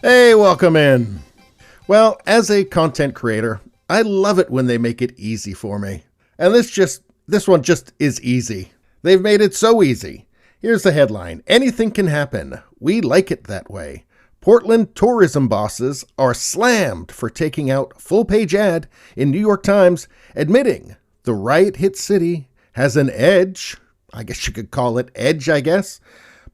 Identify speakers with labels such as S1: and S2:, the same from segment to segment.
S1: Hey, welcome in. Well, as a content creator, I love it when they make it easy for me. And this one just is easy. They've made it so easy. Here's the headline. Anything can happen. We like it that way. Portland tourism bosses are slammed for taking out full-page ad in New York Times admitting the riot-hit city has an edge. I guess you could call it edge,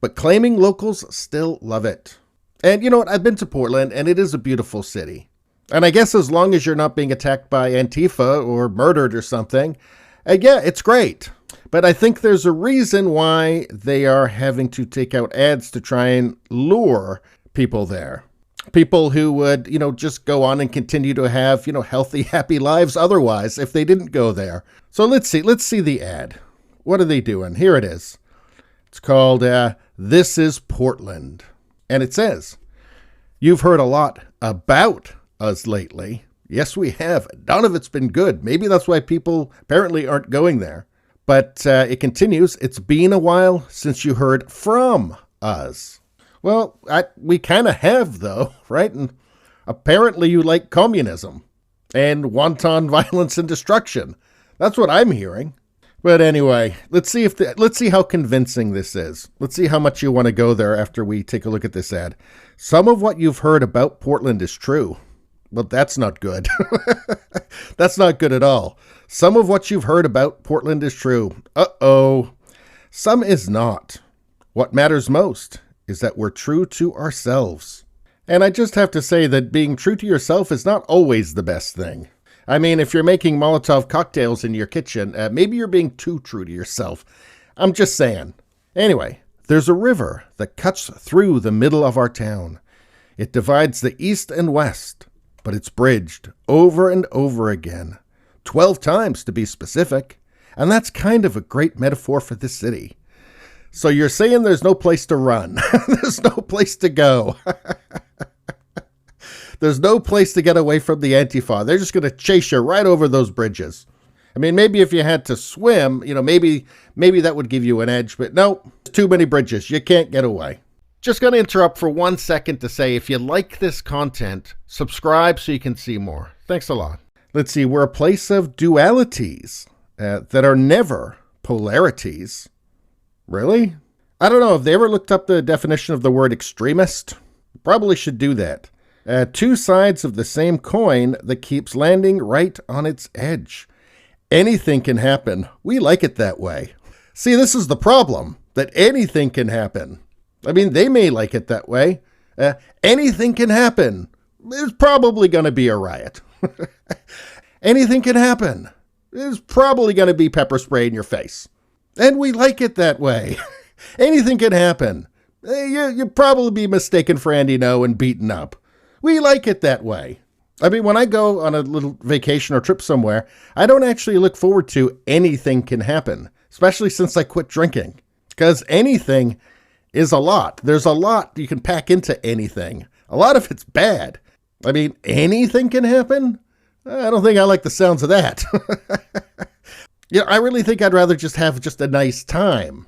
S1: but claiming locals still love it. And you know what? I've been to Portland, and it is a beautiful city. And I guess as long as you're not being attacked by Antifa or murdered or something, yeah, it's great. But I think there's a reason why they are having to take out ads to try and lure people there. People who would, just go on and continue to have, healthy, happy lives otherwise if they didn't go there. So let's see the ad. What are they doing? Here it is. It's called This is Portland. And it says, you've heard a lot about us lately. Yes, we have. None of it's been good. Maybe that's why people apparently aren't going there. But it continues, it's been a while since you heard from us. Well, we kind of have, though, right? And apparently you like communism and wanton violence and destruction. That's what I'm hearing. But anyway, let's see how convincing this is. Let's see how much you want to go there after we take a look at this ad. Some of what you've heard about Portland is true. Well, that's not good. That's not good at all. Some of what you've heard about Portland is true. Uh-oh. Some is not. What matters most is that we're true to ourselves. And I just have to say that being true to yourself is not always the best thing. I mean, if you're making Molotov cocktails in your kitchen, maybe you're being too true to yourself. I'm just saying. Anyway, there's a river that cuts through the middle of our town. It divides the east and west, but it's bridged over and over again. 12 times to be specific. And that's kind of a great metaphor for this city. So you're saying there's no place to run. There's no place to go. There's no place to get away from the Antifa. They're just going to chase you right over those bridges. I mean, maybe if you had to swim, maybe that would give you an edge. But no, too many bridges. You can't get away. Just going to interrupt for 1 second to say, if you like this content, subscribe so you can see more. Thanks a lot. Let's see. We're a place of dualities that are never polarities. Really? I don't know. Have they ever looked up the definition of the word extremist? Probably should do that. Two sides of the same coin that keeps landing right on its edge. Anything can happen. We like it that way. See, this is the problem, that anything can happen. I mean, they may like it that way. Anything can happen. There's probably going to be a riot. Anything can happen. There's probably going to be pepper spray in your face. And we like it that way. Anything can happen. You'll probably be mistaken for Andy No and beaten up. We like it that way. I mean, when I go on a little vacation or trip somewhere, I don't actually look forward to anything can happen, especially since I quit drinking. Because anything is a lot. There's a lot you can pack into anything. A lot of it's bad. I mean, anything can happen? I don't think I like the sounds of that. I really think I'd rather just have a nice time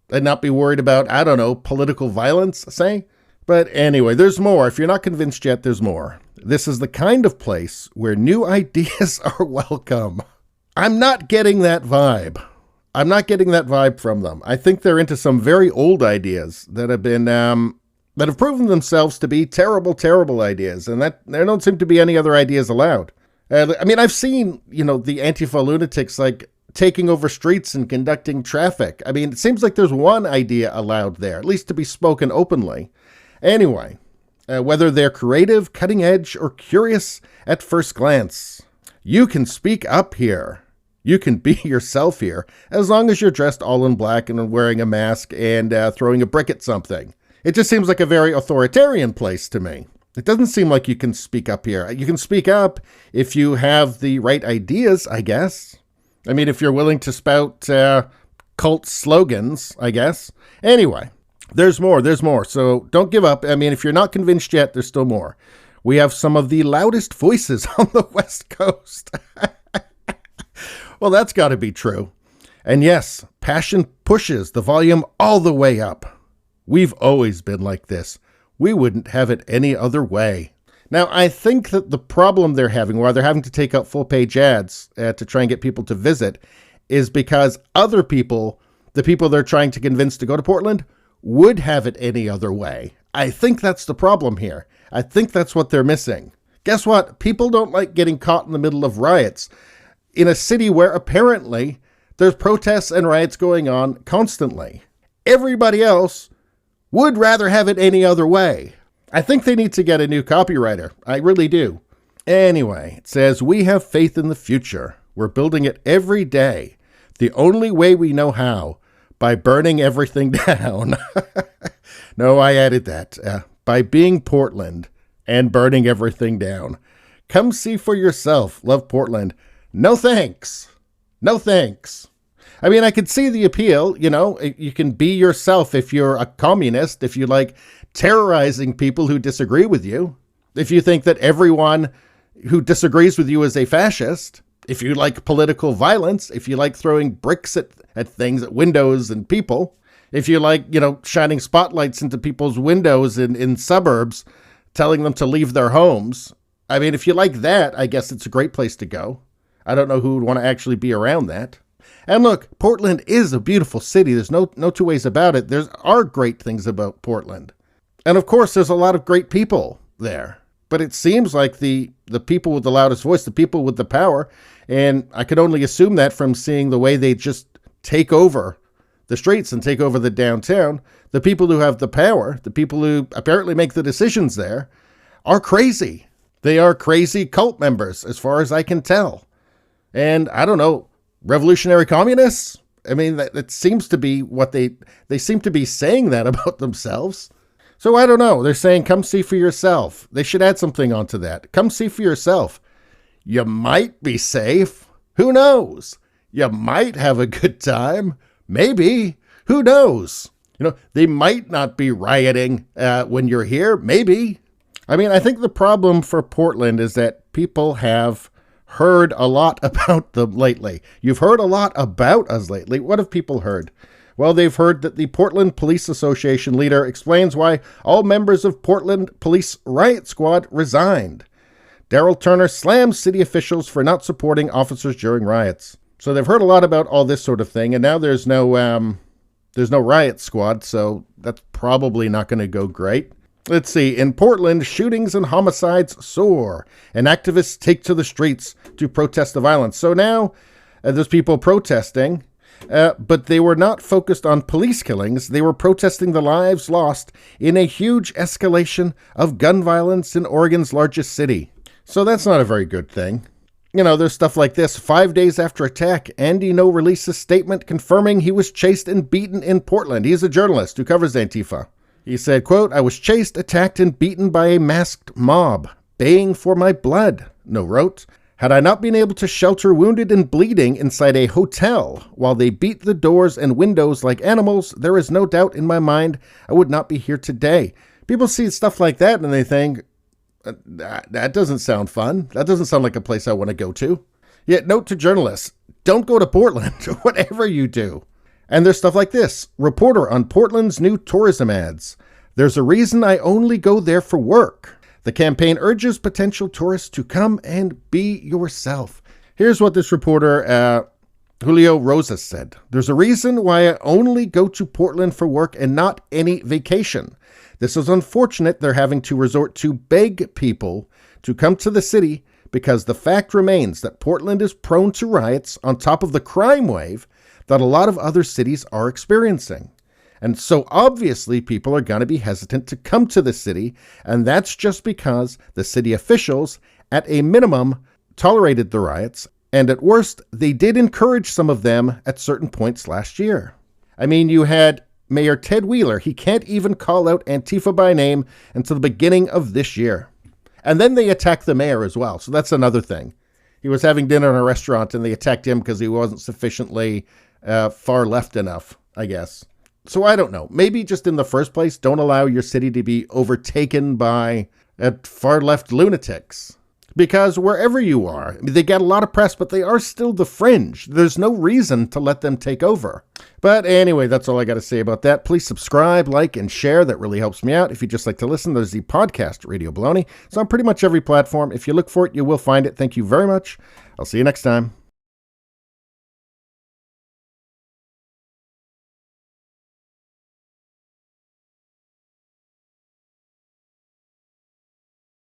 S1: and not be worried about, political violence, say. But anyway, there's more. If you're not convinced yet, there's more. This is the kind of place where new ideas are welcome. I'm not getting that vibe. I'm not getting that vibe from them. I think they're into some very old ideas that have been, that have proven themselves to be terrible, terrible ideas. And that there don't seem to be any other ideas allowed. I've seen, the Antifa lunatics, taking over streets and conducting traffic. I mean, it seems like there's one idea allowed there, at least to be spoken openly. Anyway, whether they're creative, cutting edge, or curious at first glance, you can speak up here. You can be yourself here, as long as you're dressed all in black and wearing a mask and throwing a brick at something. It just seems like a very authoritarian place to me. It doesn't seem like you can speak up here. You can speak up if you have the right ideas, I guess. I mean, if you're willing to spout cult slogans, I guess. Anyway. There's more. So don't give up. I mean, if you're not convinced yet, there's still more. We have some of the loudest voices on the West Coast. Well, that's got to be true. And yes, passion pushes the volume all the way up. We've always been like this. We wouldn't have it any other way. Now, I think that the problem they're having, why they're having to take out full-page ads to try and get people to visit, is because other people, the people they're trying to convince to go to Portland, would have it any other way. I think that's the problem here. I think that's what they're missing. Guess what? People don't like getting caught in the middle of riots in a city where apparently there's protests and riots going on constantly. Everybody else would rather have it any other way. I think they need to get a new copywriter. I really do. Anyway, it says, we have faith in the future. We're building it every day. The only way we know how, by burning everything down. No, I added that. By being Portland and burning everything down. Come see for yourself. Love Portland. No thanks. No thanks. I mean, I could see the appeal. You know, you can be yourself if you're a communist, if you like terrorizing people who disagree with you, if you think that everyone who disagrees with you is a fascist, if you like political violence, if you like throwing bricks at things, at windows and people, if you like, you know, shining spotlights into people's windows in suburbs, telling them to leave their homes. I mean, if you like that, I guess it's a great place to go. I don't know who would want to actually be around that. And look, Portland is a beautiful city. There's no two ways about it. There are great things about Portland. And of course, there's a lot of great people there. But it seems like the people with the loudest voice, the people with the power, and I could only assume that from seeing the way they just take over the streets and take over the downtown, the people who have the power, the people who apparently make the decisions there, are crazy. They are crazy cult members, as far as I can tell. And I don't know, revolutionary communists? I mean, that seems to be what they seem to be saying that about themselves. So I don't know. They're saying, come see for yourself. They should add something onto that. Come see for yourself. You might be safe. Who knows? You might have a good time. Maybe. Who knows? You know, they might not be rioting when you're here. Maybe. I mean, I think the problem for Portland is that people have heard a lot about them lately. You've heard a lot about us lately. What have people heard? Well, they've heard that the Portland Police Association leader explains why all members of Portland Police Riot Squad resigned. Daryl Turner slams city officials for not supporting officers during riots. So they've heard a lot about all this sort of thing, and now there's no riot squad, so that's probably not going to go great. Let's see. In Portland, shootings and homicides soar, and activists take to the streets to protest the violence. So now there's people protesting, but they were not focused on police killings. They were protesting the lives lost in a huge escalation of gun violence in Oregon's largest city. So that's not a very good thing. You know, there's stuff like this. 5 days after attack, Andy No releases statement confirming he was chased and beaten in Portland. He's a journalist who covers Antifa. He said, quote, I was chased, attacked, and beaten by a masked mob, baying for my blood, No wrote. Had I not been able to shelter wounded and bleeding inside a hotel while they beat the doors and windows like animals, there is no doubt in my mind I would not be here today. People see stuff like that and they think, that doesn't sound fun. That doesn't sound like a place I want to go to. Yet note to journalists, don't go to Portland, whatever you do. And there's stuff like this. Reporter on Portland's new tourism ads. There's a reason I only go there for work. The campaign urges potential tourists to come and be yourself. Here's what this reporter, Julio Rosas, said. There's a reason why I only go to Portland for work and not any vacation. This is unfortunate they're having to resort to beg people to come to the city because the fact remains that Portland is prone to riots on top of the crime wave that a lot of other cities are experiencing. And so obviously people are going to be hesitant to come to the city, and that's just because the city officials, at a minimum, tolerated the riots, and at worst, they did encourage some of them at certain points last year. I mean, you had Mayor Ted Wheeler. He can't even call out Antifa by name until the beginning of this year. And then they attacked the mayor as well, so that's another thing. He was having dinner in a restaurant, and they attacked him because he wasn't sufficiently far left enough, I guess. So I don't know. Maybe just in the first place, don't allow your city to be overtaken by far left lunatics. Because wherever you are, they get a lot of press, but they are still the fringe. There's no reason to let them take over. But anyway, that's all I got to say about that. Please subscribe, like, and share. That really helps me out. If you just like to listen, there's the podcast Radio Baloney. It's on pretty much every platform. If you look for it, you will find it. Thank you very much. I'll see you next time.